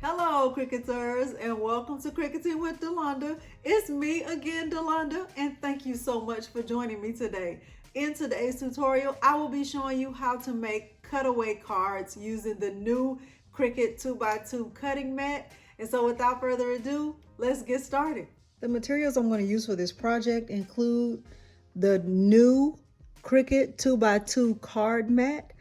Hello, Cricketers, and welcome to Cricketing with Delonda. It's me again, Delonda, and thank you so much for joining me today. In today's tutorial, I will be showing you how to make cutaway cards using the new Cricut 2x2 cutting mat. And so without further ado, let's get started. The materials I'm going to use for this project include the new Cricut 2x2 card mat.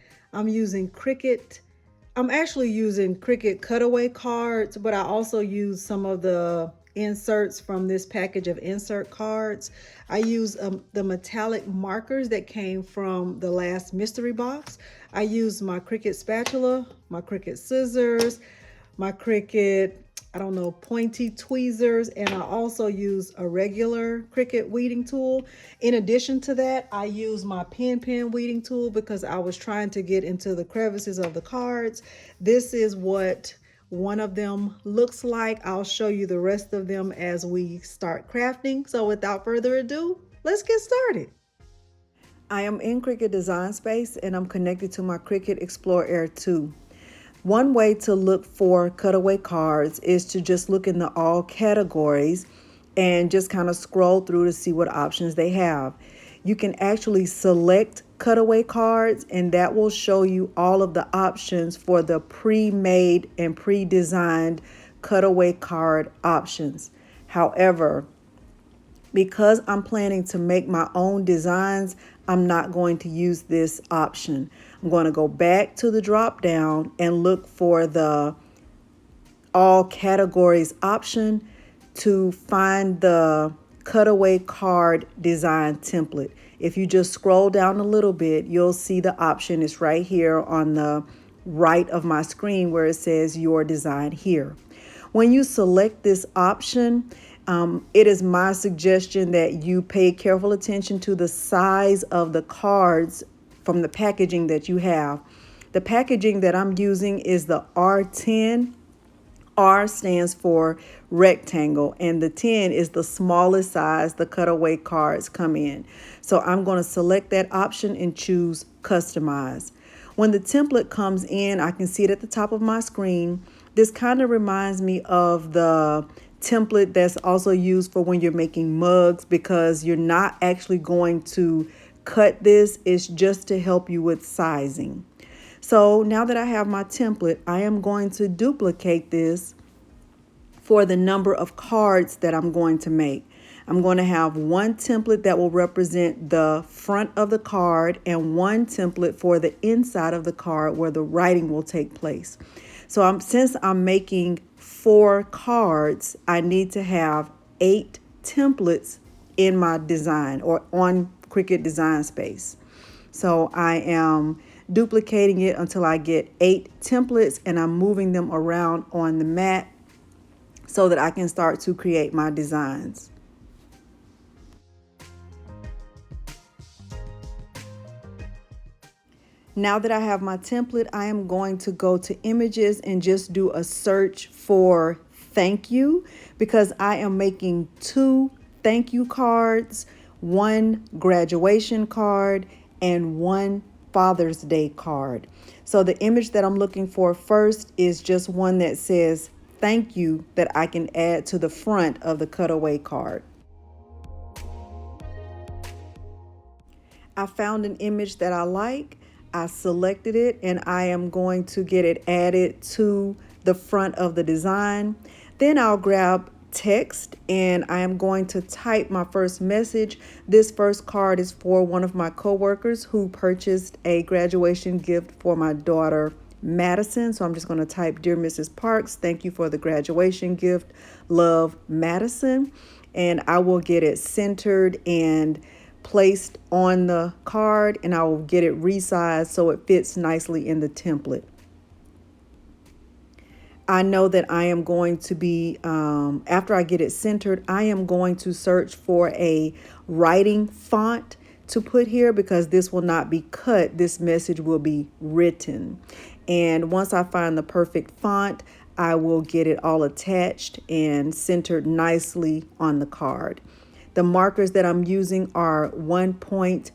I'm actually using Cricut Cutaway cards, but I also use some of the inserts from this package of insert cards. I use the metallic markers that came from the last mystery box. I use my Cricut spatula, my Cricut scissors, my Cricut pointy tweezers, and I also use a regular Cricut weeding tool. In addition to that, I use my pen weeding tool because I was trying to get into the crevices of the cards. This is what one of them looks like. I'll show you the rest of them as we start crafting. So without further ado, let's get started. I am in Cricut Design Space and I'm connected to my Cricut Explore Air 2. One way to look for cutaway cards is to just look in the all categories and just kind of scroll through to see what options they have. You can actually select cutaway cards and that will show you all of the options for the pre-made and pre-designed cutaway card options. However, because I'm planning to make my own designs, I'm not going to use this option. I'm going to go back to the drop down and look for the all categories option to find the cutaway card design template. If you just scroll down a little bit, you'll see the option is right here on the right of my screen where it says your design here. When you select this option, it is my suggestion that you pay careful attention to the size of the cards from the packaging that you have. The packaging that I'm using is the R10. R stands for rectangle, and the 10 is the smallest size the cutaway cards come in. So I'm going to select that option and choose customize. When the template comes in, I can see it at the top of my screen. This kind of reminds me of the template that's also used for when you're making mugs, because you're not actually going to cut this. It's just to help you with sizing. So now that I have my template, I am going to duplicate this for the number of cards that I'm going to make. I'm going to have one template that will represent the front of the card and one template for the inside of the card where the writing will take place. So since I'm making 4 cards, I need to have 8 templates in my design or on Cricut Design Space. So I am duplicating it until I get 8 templates, and I'm moving them around on the mat so that I can start to create my designs. Now that I have my template, I am going to go to images and just do a search for thank you, because I am making 2 thank you cards, 1 graduation card, and 1 Father's Day card. So the image that I'm looking for first is just one that says thank you that I can add to the front of the cutaway card. I found an image that I like. I selected it and I am going to get it added to the front of the design. Then I'll grab text and I am going to type my first message. This first card is for one of my coworkers who purchased a graduation gift for my daughter, Madison. So I'm just going to type, "Dear Mrs. Parks, thank you for the graduation gift. Love, Madison." And I will get it centered and placed on the card, and I will get it resized so it fits nicely in the template. I know that I am going to be, after I get it centered, I am going to search for a writing font to put here because this will not be cut. This message will be written. And once I find the perfect font, I will get it all attached and centered nicely on the card. The markers that I'm using are 1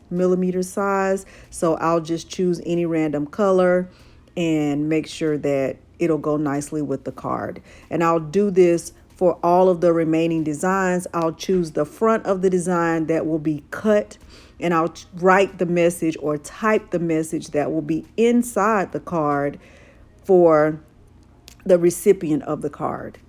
millimeter size, so I'll just choose any random color and make sure that it'll go nicely with the card. And I'll do this for all of the remaining designs. I'll choose the front of the design that will be cut, and I'll write the message or type the message that will be inside the card for the recipient of the card.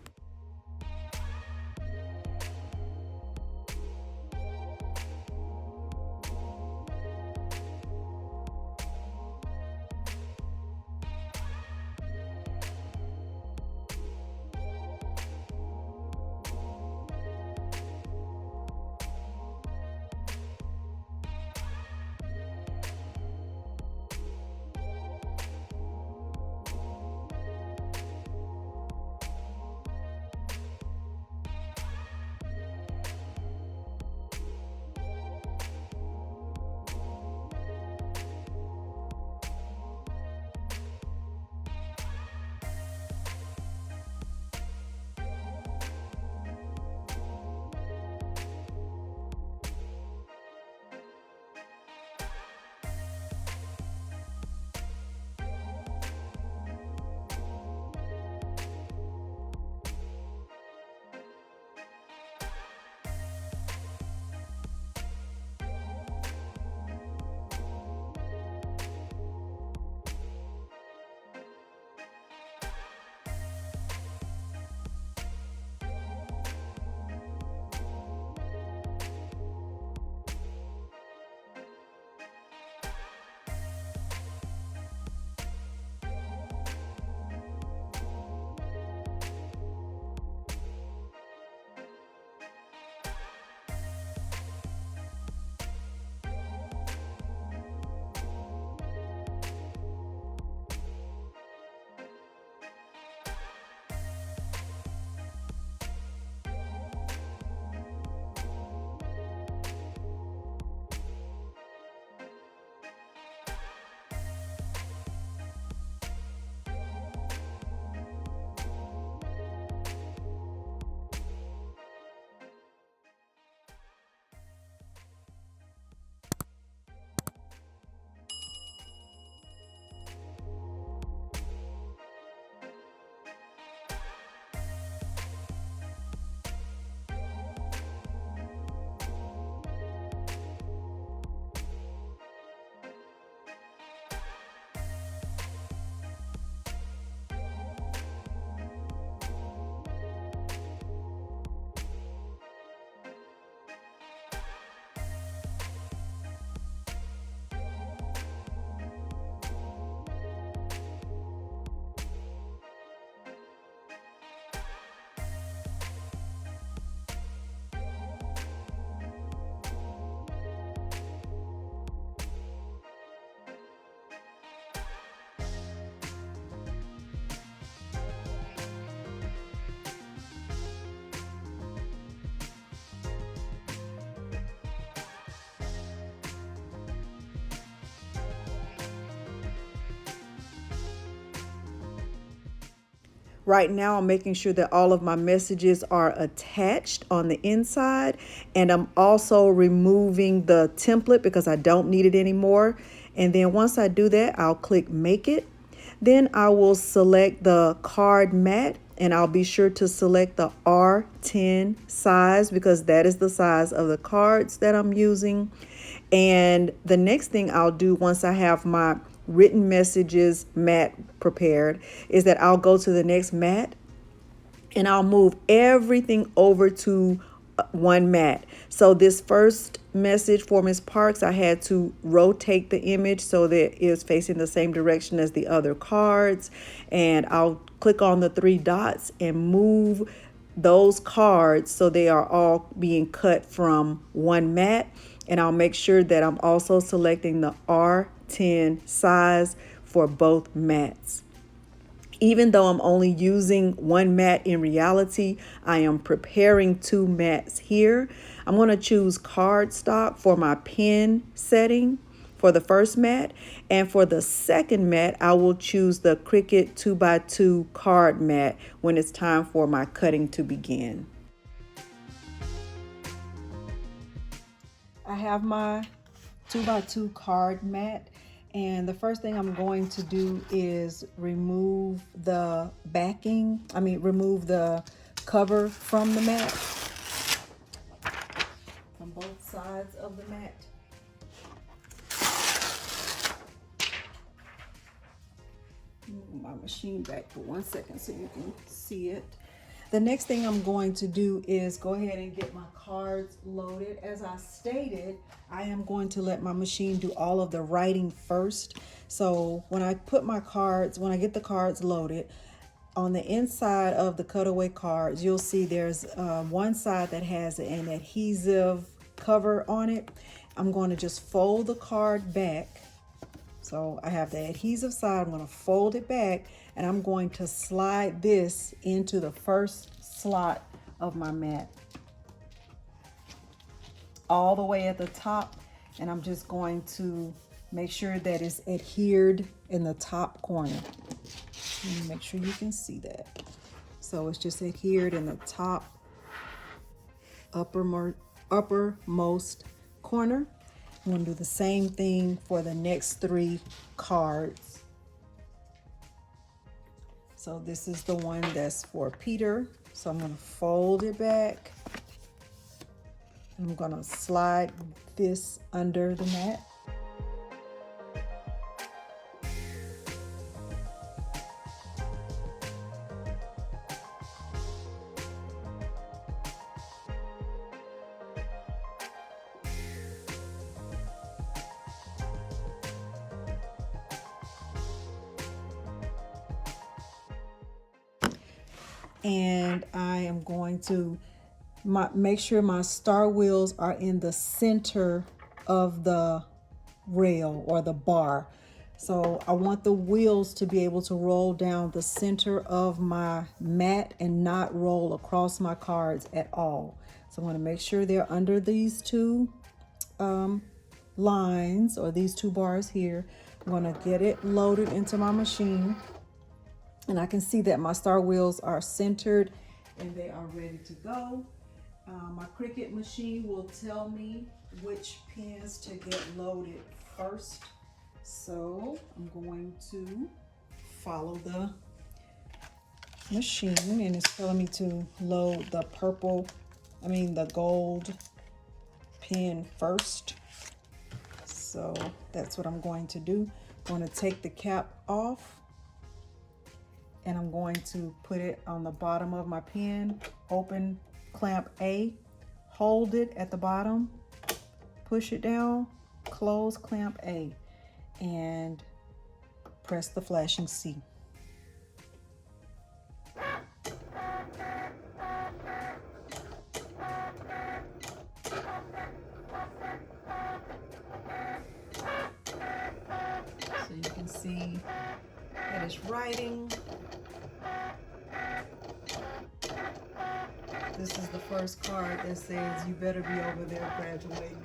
Right now, I'm making sure that all of my messages are attached on the inside, and I'm also removing the template because I don't need it anymore. And then once I do that, I'll click Make It. Then I will select the card mat, and I'll be sure to select the R10 size because that is the size of the cards that I'm using. And the next thing I'll do once I have my written messages mat prepared is that I'll go to the next mat and I'll move everything over to one mat. So this first message for Miss Parks, I had to rotate the image so that it's facing the same direction as the other cards. And I'll click on the three dots and move those cards so they are all being cut from one mat. And I'll make sure that I'm also selecting the R10 size for both mats. Even though I'm only using one mat in reality, I am preparing two mats here. I'm going to choose cardstock for my pen setting for the first mat. And for the second mat, I will choose the Cricut 2x2 card mat when it's time for my cutting to begin. I have my 2x2 card mat, And the first thing I'm going to do is remove the backing, remove the cover from the mat, from both sides of the mat. Move my machine back for 1 second so you can see it. The next thing I'm going to do is go ahead and get my cards loaded. As I stated, I am going to let my machine do all of the writing first. So when I get the cards loaded, on the inside of the cutaway cards, you'll see there's one side that has an adhesive cover on it. I'm going to just fold the card back. So I have the adhesive side, I'm going to fold it back, and I'm going to slide this into the first slot of my mat, all the way at the top, and I'm just going to make sure that it's adhered in the top corner. Let me make sure you can see that. So it's just adhered in the top uppermost corner. I'm going to do the same thing for the next 3 cards. So this is the one that's for Peter. So I'm going to fold it back. I'm going to slide this under the mat. And I am going to make sure my star wheels are in the center of the rail or the bar. So I want the wheels to be able to roll down the center of my mat and not roll across my cards at all. So I'm going to make sure they're under these 2 lines, or these 2 bars here. I'm going to get it loaded into my machine. And I can see that my star wheels are centered and they are ready to go. My Cricut machine will tell me which pins to get loaded first. So I'm going to follow the machine, and it's telling me to load the gold pin first. So that's what I'm going to do. I'm going to take the cap off, and I'm going to put it on the bottom of my pen. Open clamp A, hold it at the bottom, push it down, close clamp A, and press the flashing C. So you can see that it's writing. This is the first card that says, "You better be over there graduating."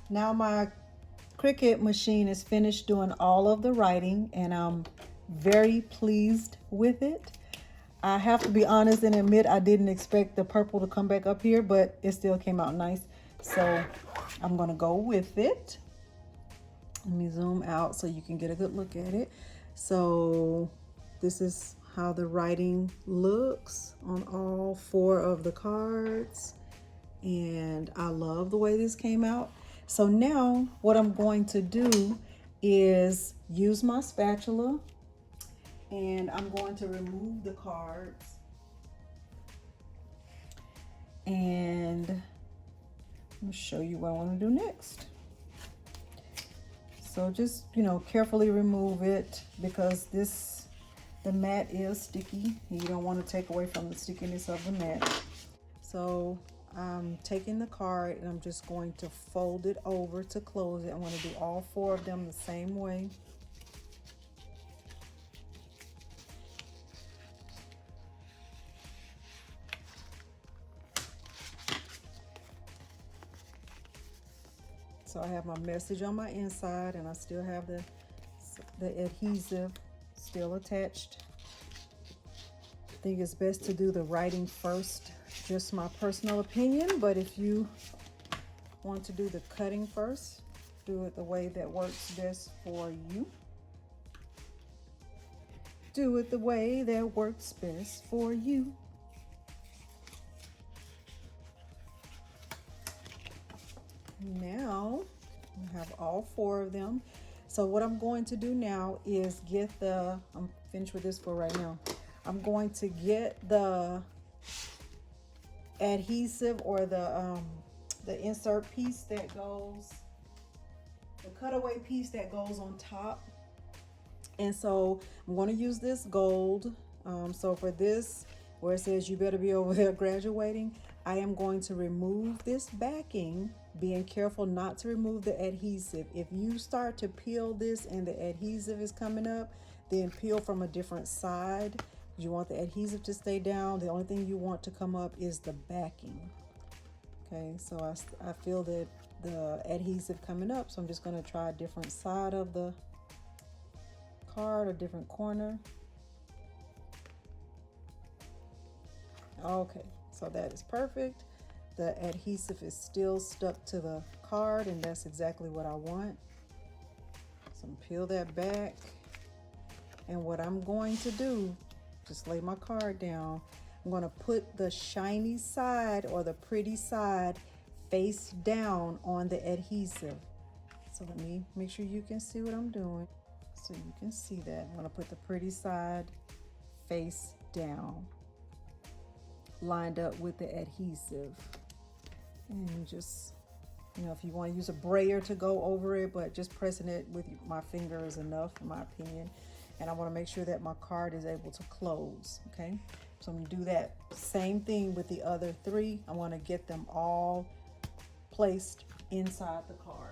Now my Cricut machine is finished doing all of the writing, and I'm very pleased with it. I have to be honest and admit I didn't expect the purple to come back up here, but it still came out nice. So I'm gonna go with it. Let me zoom out so you can get a good look at it. So this is how the writing looks on all 4 of the cards. And I love the way this came out. So now what I'm going to do is use my spatula, and I'm going to remove the cards. And I'm gonna show you what I want to do next. So just, you know, carefully remove it, because the mat is sticky. You don't want to take away from the stickiness of the mat. So I'm taking the card and I'm just going to fold it over to close it. I want to do all 4 of them the same way. So I have my message on my inside, and I still have the adhesive still attached. I think it's best to do the writing first, just my personal opinion, but if you want to do the cutting first, do it the way that works best for you. Do it the way that works best for you. Now we have all 4 of them. So what I'm going to do now is get I'm finished with this for right now. I'm going to get the adhesive, or the insert piece that goes, the cutaway piece that goes on top. And so I'm going to use this gold. So for this, where it says you better be over there graduating, I am going to remove this backing, being careful not to remove the adhesive. If you start to peel this and the adhesive is coming up, then peel from a different side. You want the adhesive to stay down. The only thing you want to come up is the backing. Okay, so I feel that the adhesive coming up, so I'm just going to try a different side of the card, a different corner. Okay, so that is perfect. The adhesive is still stuck to the card, and that's exactly what I want. So peel that back, and what I'm going to do, just lay my card down. I'm going to put the shiny side, or the pretty side, face down on the adhesive. So let me make sure you can see what I'm doing. So you can see that. I'm going to put the pretty side face down, lined up with the adhesive. And just, you know, if you want to use a brayer to go over it, but just pressing it with my finger is enough, in my opinion. And I want to make sure that my card is able to close. Okay, so I'm going to do that same thing with the other 3. I want to get them all placed inside the card.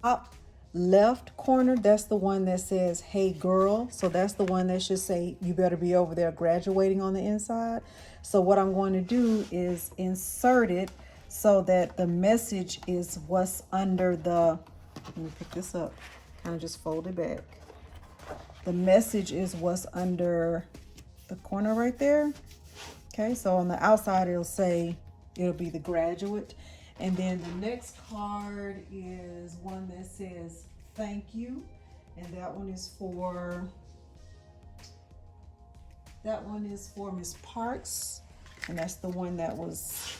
Up left corner, that's the one that says hey girl. So that's the one that should say you better be over there graduating on the inside. So what I'm going to do is insert it so that the message is what's under the, let me pick this up, kind of just fold it back. The message is what's under the corner right there. Okay, so on the outside it'll say, it'll be the graduate. And then the next card is one that says thank you. And that one is for Miss Parks. And that's the one that was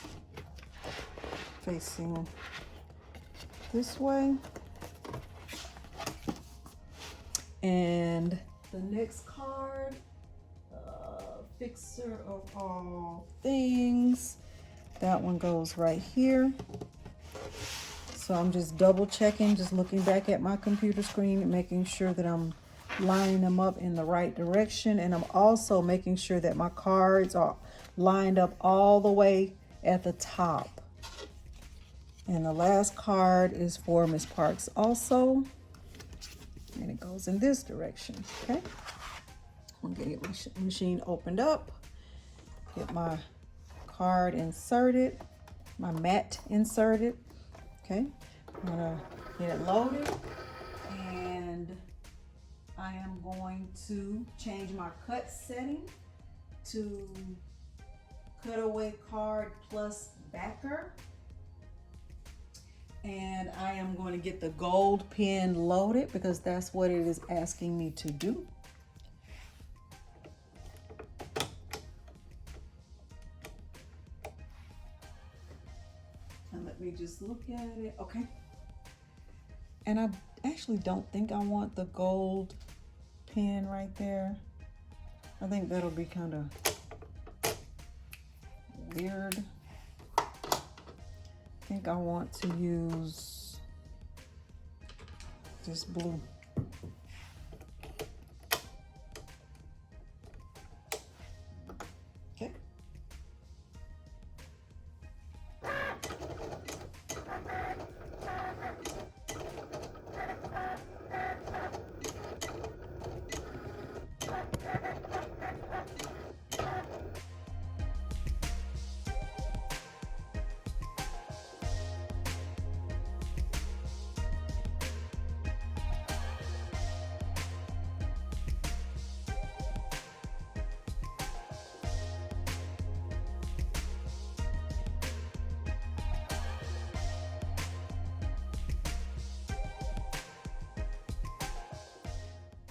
facing this way. And the next card, fixer of all things, that one goes right here. So I'm just double checking, just looking back at my computer screen and making sure that I'm lining them up in the right direction. And I'm also making sure that my cards are lined up all the way at the top. And the last card is for Miss Parks also. And it goes in this direction, okay? I'm gonna get my machine opened up, get my card inserted, my mat inserted, okay? I'm gonna get it loaded, and I am going to change my cut setting to Cutaway Card Plus Backer. And I am going to get the gold pen loaded because that's what it is asking me to do. And let me just look at it. Okay. And I actually don't think I want the gold pen right there. I think that'll be kind of weird. I think I want to use this blue. Okay.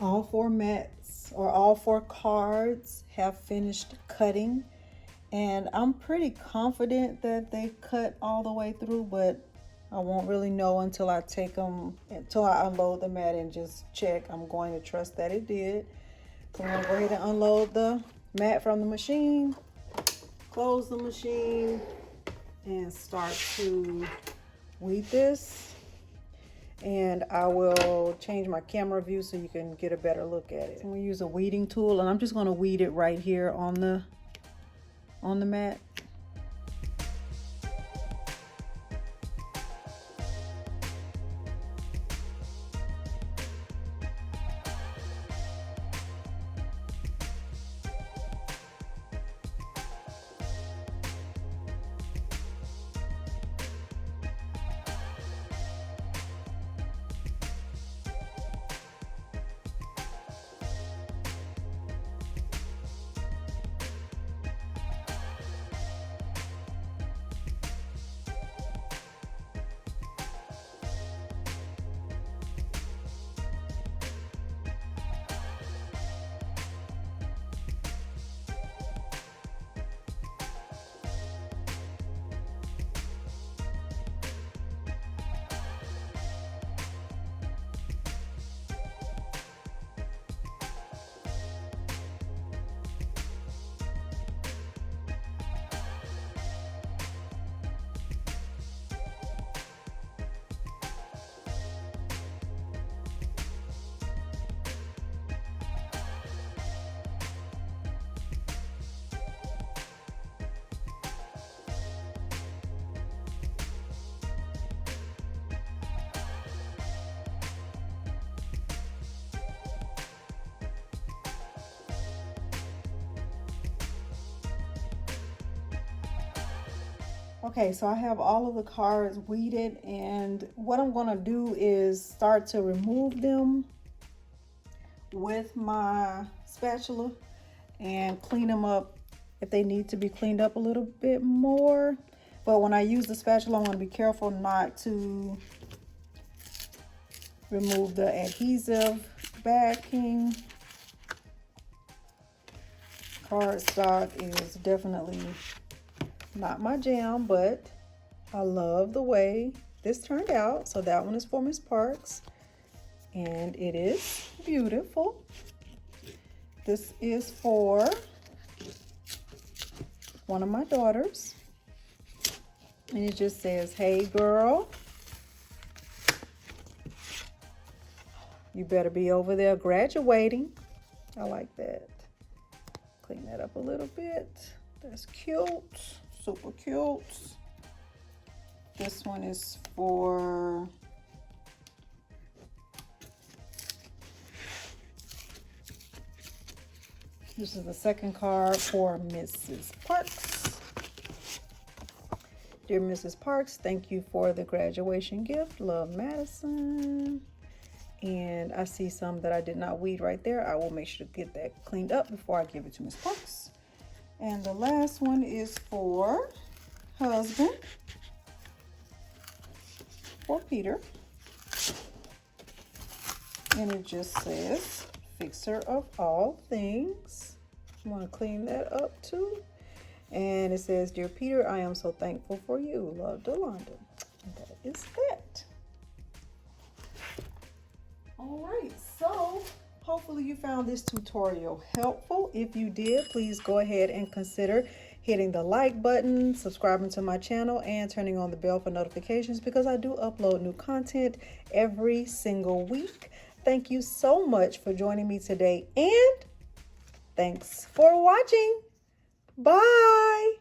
All four mats or all four cards have finished cutting, and I'm pretty confident that they cut all the way through, but I won't really know until I take them, until I unload the mat and just check. I'm going to trust that it did. So I'm going to go ahead and unload the mat from the machine, close the machine, and start to weed this. And I will change my camera view so you can get a better look at it. I'm gonna use a weeding tool, and I'm just gonna weed it right here on the mat. Okay, so I have all of the cards weeded, and what I'm gonna do is start to remove them with my spatula and clean them up if they need to be cleaned up a little bit more. But when I use the spatula, I want to be careful not to remove the adhesive backing. Cardstock is definitely not my jam, but I love the way this turned out. So that one is for Miss Parks, and it is beautiful. This is for one of my daughters, and it just says, "Hey girl, you better be over there graduating." I like that. Clean that up a little bit. That's cute, super cute. This one is for this is the second card for Mrs. Parks. Dear Mrs. Parks, thank you for the graduation gift. Love, Madison. And I see some that I did not weed right there. I will make sure to get that cleaned up before I give it to Miss Parks. And the last one is for husband, for Peter. And it just says, fixer of all things. I want to clean that up too. And it says, Dear Peter, I am so thankful for you. Love, Delonda. And that is that. All right, so hopefully you found this tutorial helpful. If you did, please go ahead and consider hitting the like button, subscribing to my channel, and turning on the bell for notifications, because I do upload new content every single week. Thank you so much for joining me today, and thanks for watching. Bye.